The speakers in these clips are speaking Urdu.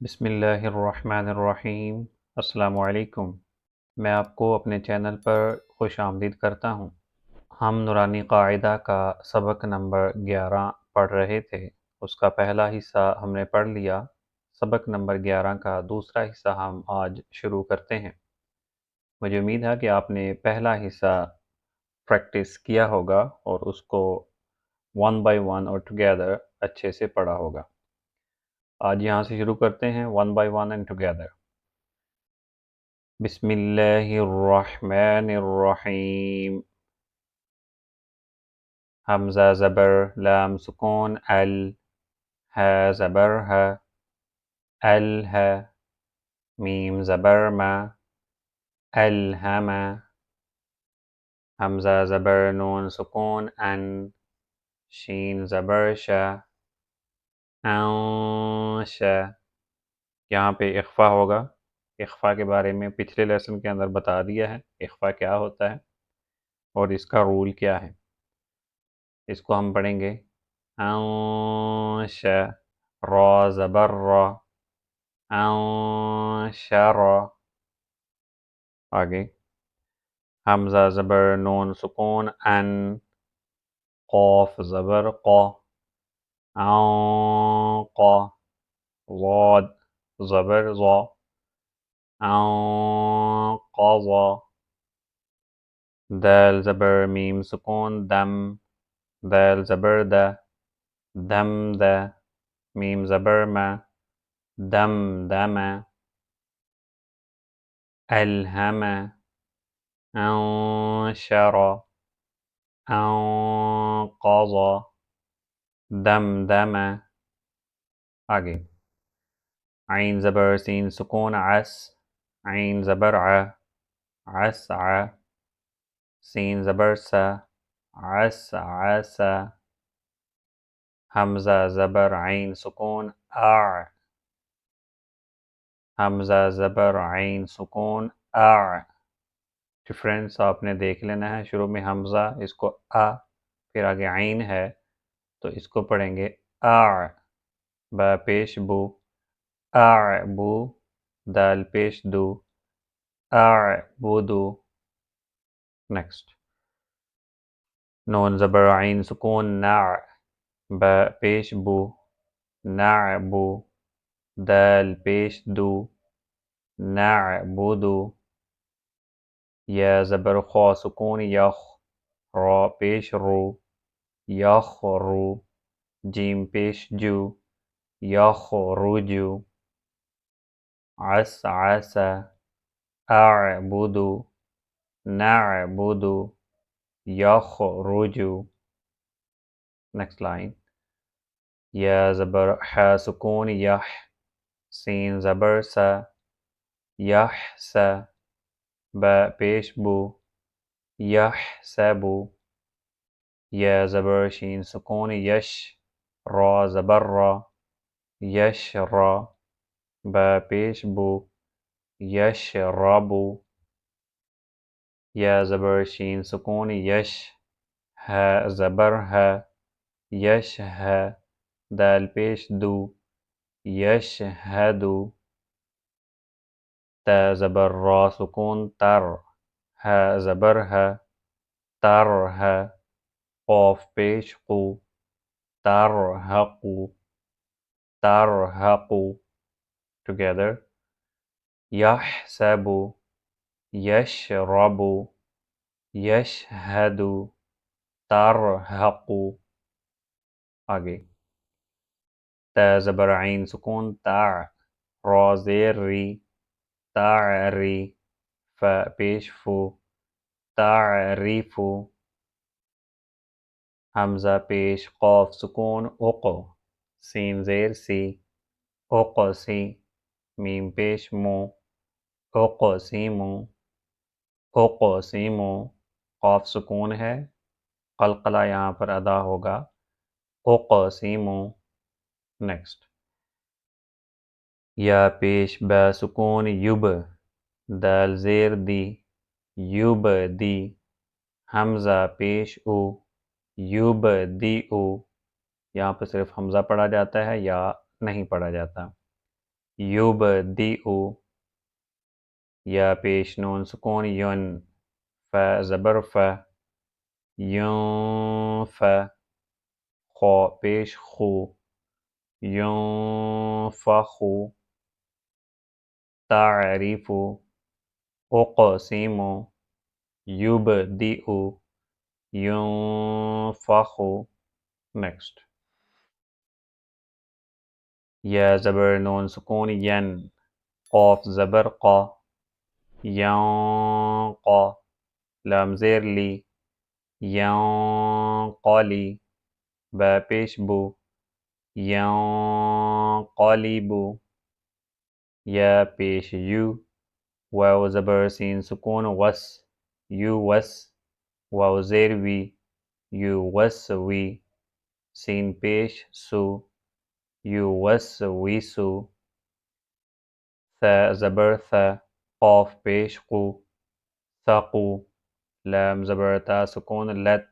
بسم اللہ الرحمن الرحیم۔ السلام علیکم۔ میں آپ کو اپنے چینل پر خوش آمدید کرتا ہوں۔ ہم نورانی قاعدہ کا سبق نمبر 11 پڑھ رہے تھے۔ اس کا پہلا حصہ ہم نے پڑھ لیا۔ سبق نمبر 11 کا دوسرا حصہ ہم آج شروع کرتے ہیں۔ مجھے امید ہے کہ آپ نے پہلا حصہ پریکٹس کیا ہوگا اور اس کو ون بائی ون اور ٹوگیدر اچھے سے پڑھا ہوگا۔ آج یہاں سے شروع کرتے ہیں one by one and together. بسم اللہ الرحمن الرحیم۔ حمزہ زبر، لام سکون، ال ہے زبر ہے، ال ہے، میم زبر ما، الہم، حمزہ زبر، نون سکون، ان، شین زبر شا، انش۔ یہاں پہ اخفا ہوگا۔ اخفا کے بارے میں پچھلے لیسن کے اندر بتا دیا ہے، اخفا کیا ہوتا ہے اور اس کا رول کیا ہے۔ اس کو ہم پڑھیں گے انش، را زبر را، انشر۔ آگے حمزہ زبر، نون سکون، ان، قاف زبر قا، انقا، ضاد زبر ضا، انقضا، دال زبر میم سکون، دم، دال زبر دا، دم دا، میم زبر ما، دم دم، الہم، انشر، انقض، دمدم۔ آگے عین زبر سین سکون، عس، عین زبر ع، عسع، سین زبر سا، عسعس، حمزہ زبر عین سکون، اع، حمزہ زبر عین سکون، اع۔ ڈفرینس آپ نے دیکھ لینا ہے، شروع میں حمزہ، اس کو ا، پھر آگے عین ہے تو اس کو پڑھیں گے اع، با پیش بو، اعبو، دال پیش دو، اعبدو۔ نیکسٹ نون زبر عین سکون، نع، با پیش بو، نعبو، دال پیش دو، نعبدو۔ یا زبر خوا سکون، یخ، را پیش رو، یخرو، جیم پیش جو، یخرجو، عسعس، اعبدو، نعبدو، یخرجو۔ نیکسٹ لائن یا زبر ح سکون، یح، سین زبر سا، یحسا، با پیش بو، یحسبو، یا زبر شین سکون، یش، را زبر را، یشرا، با پیش بو، یشربو، یا زبر شین سکون، یش، ہ زبر ہے، یشہ، دال پیش دو، یشہدو، تا زبر را سکون، تر، ہ زبر ہے، ترہ، قاف پیش قو، ترہقو، ترہقو۔ ٹوگیدر یحسبو، یشربو، یشہدو، ترہقو۔ آگے تا زبر عین سکون، تع، را زیر ری، تعری، ف پیش فو، تعریفو، حمزہ پیش قاف سکون، اق، سین زیر سی، اقسی، میم پیش مو، اقسیمو، اقسیمو، قاف سکون ہے، قلقلہ یہاں پر ادا ہوگا، اقسیمو۔ نیکسٹ یا پیش با سکون، یب، دال زیر دی، یب دی، حمزہ پیش او، یب دی او۔ یہاں پہ صرف حمزہ پڑھا جاتا ہے یا نہیں پڑھا جاتا۔ یبدئ، یا پیش نون سکون ین، ف زبر ف، ینف، خو پیش خو، ینفخ، تعریف، اقسم، یبدئ، ینفخ. نیکسٹ. یا زبر نون سکون ین، قاف زبر قا، ینقا، لام زیر لی، ینقلی، با پیش بو، ینقلب، یا پیش یو، واو زبر سین سکون وس، یو وس، واو زیر وی، یو وس وی، سین پیش سو، یو وس وی سو، ث زبر ث، قاف پیش قو، ثقو، لام زبر تا سکون لت،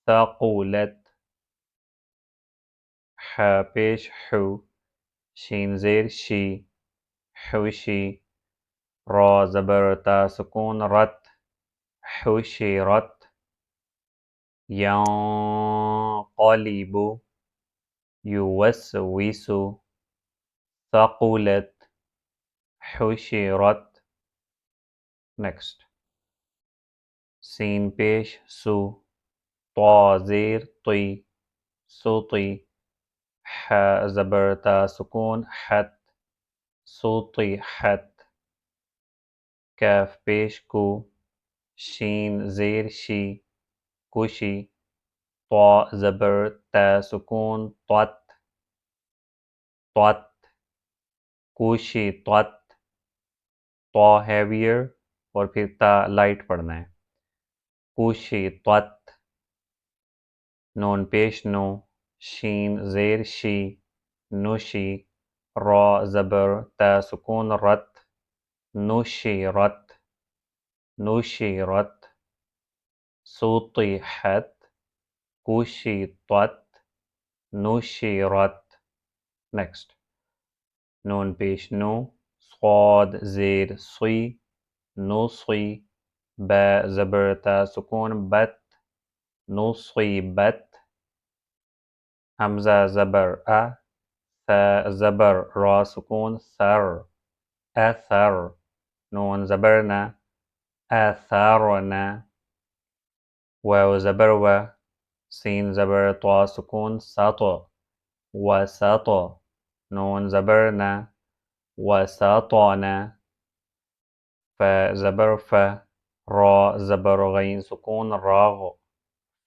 ثقولت، ح پیش حو، شین زیر شی، حوشی، را زبر تا سکون رت، حشرت، ینقلب، یوسوس، ثقلت، حشرت. نیکسٹ. سین پیش سو، طا زیر طی، سوطی، ح زبر تا سکون حت، سطحت، کاف پیش کو، شین زیر شی، کشی، طا زبر تا سکون طت، طت، کوشی طت، طا ہیویئر اور پھر تا لائٹ پڑھنا ہے، کوشی طت، نون پیش نو، شین زیر شی، نوشی، را زبر تا سکون رت، نشرت، نشرت، سطحت، کشطت، نشرت. نیکسٹ. نون پیش نو، صاد زیر صی، نصی، با زبر تا سکون بت، نصیبت، حمزہ زبر ا، ث زبر را سکون ثر، اثر، نون زبر نا، اثرنا، واو زبر و، سین زبر طا سکون سط، وسط، نون زبر نا، وسطنا، ف زبر ف، را زبر غین سکون راغ،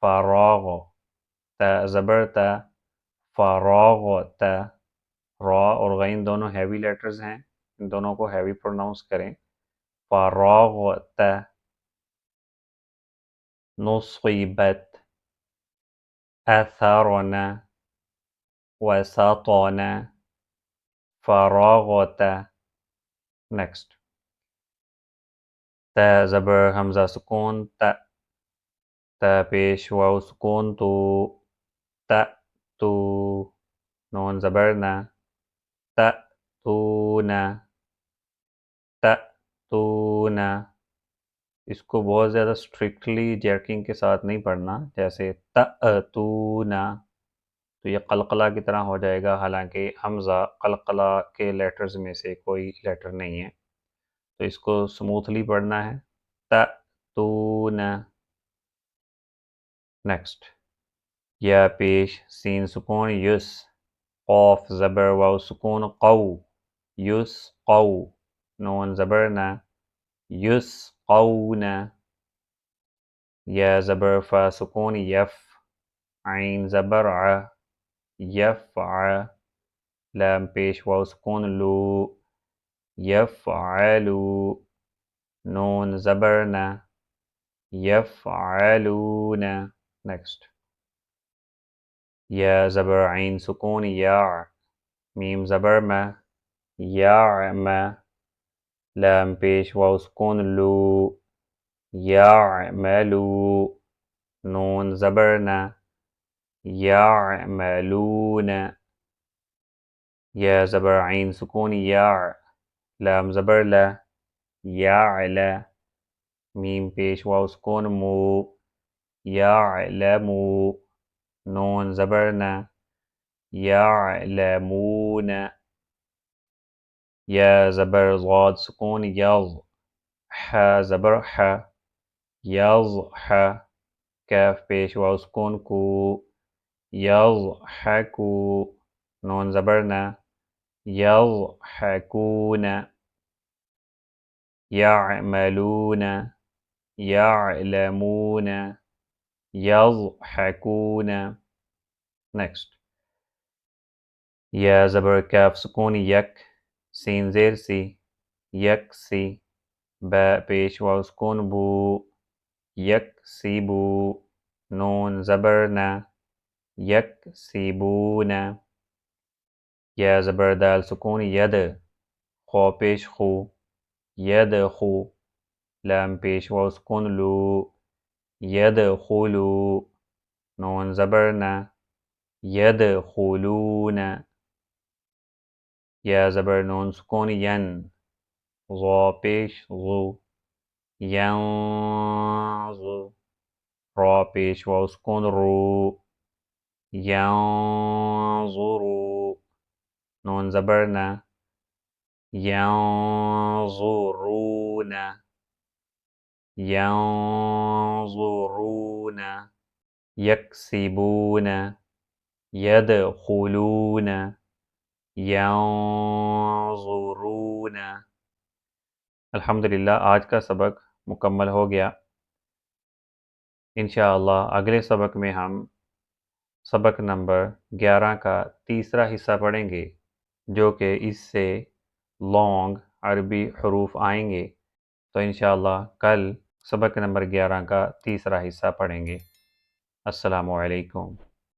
فراغ، تا زبر تا، فراغت، را اور غین دونوں ہیوی لیٹرز ہیں، ان دونوں کو ہیوی پروناؤنس کریں، فراغت، نصیبت، اثرنا، وسطنا، فراغت. نیکسٹ. تا زبر حمزہ سکون تا، تا پیش واو سکون تو، تا تو، نون زبر نا، تا تو نا، تا تو نا. اس کو بہت زیادہ اسٹرکٹلی جیرکنگ کے ساتھ نہیں پڑھنا، جیسے تا تو نا تو یہ قلقلہ کی طرح ہو جائے گا، حالانکہ حمزہ قلقلہ کے لیٹرز میں سے کوئی لیٹر نہیں ہے، تو اس کو سموتھلی پڑھنا ہے، تا تو نا. نیکسٹ. یا پیش سین سکون یس، قاف زبر واو سکون قو، یس قو، نون زبر نا، یس قونا، یا زبر فا سکون یف، عین زبر ع، یفع، لام پیش واو سکون لو، یفعلو، نون زبر نا، یفعلون. نیکسٹ. یا زبر عین سکون یا، میم زبر ما، یعما، لام پیش واو سکون لو، یعملو، نون زبر نا، یعملون، یا زبر عین سکون یا، لام زبر لا، یعلا، میم پیش واو سکون مو، یعلمو، نون زبر نا، یعلمون، یا زبر ضاد سکون یض، ح زبر ح، یضح، کاف پیش واو سکون کو، یضحکو، نون زبر نا، یضحکون، یعملون، یعلمون، یضحکون. نیکسٹ، یا زبر کاف سکون یک، سین زیر سی، یک سی، با پیش واو سکون بو، یک سی بو، نون زبر نا، یک سی بون، یا زبر دال سکون ید، خو پیش خو، ید خو، لام پیش واو سکون لو، ید خلو، نون زبر نا، ید خلون، یا زبر نون سکون ین، ضا پیش ضو، ینظو، را پیش واو سکون رو، ینظرو، نون زبر نا، ینظرون، ینظرون، یکسبون، یدخلون، ینظرون. الحمدللہ آج کا سبق مکمل ہو گیا. انشاءاللہ اگلے سبق میں ہم سبق نمبر 11 کا تیسرا حصہ پڑھیں گے، جو کہ اس سے لانگ عربی حروف آئیں گے. تو انشاءاللہ کل سبق نمبر 11 کا تیسرا حصہ پڑھیں گے. السلام علیکم.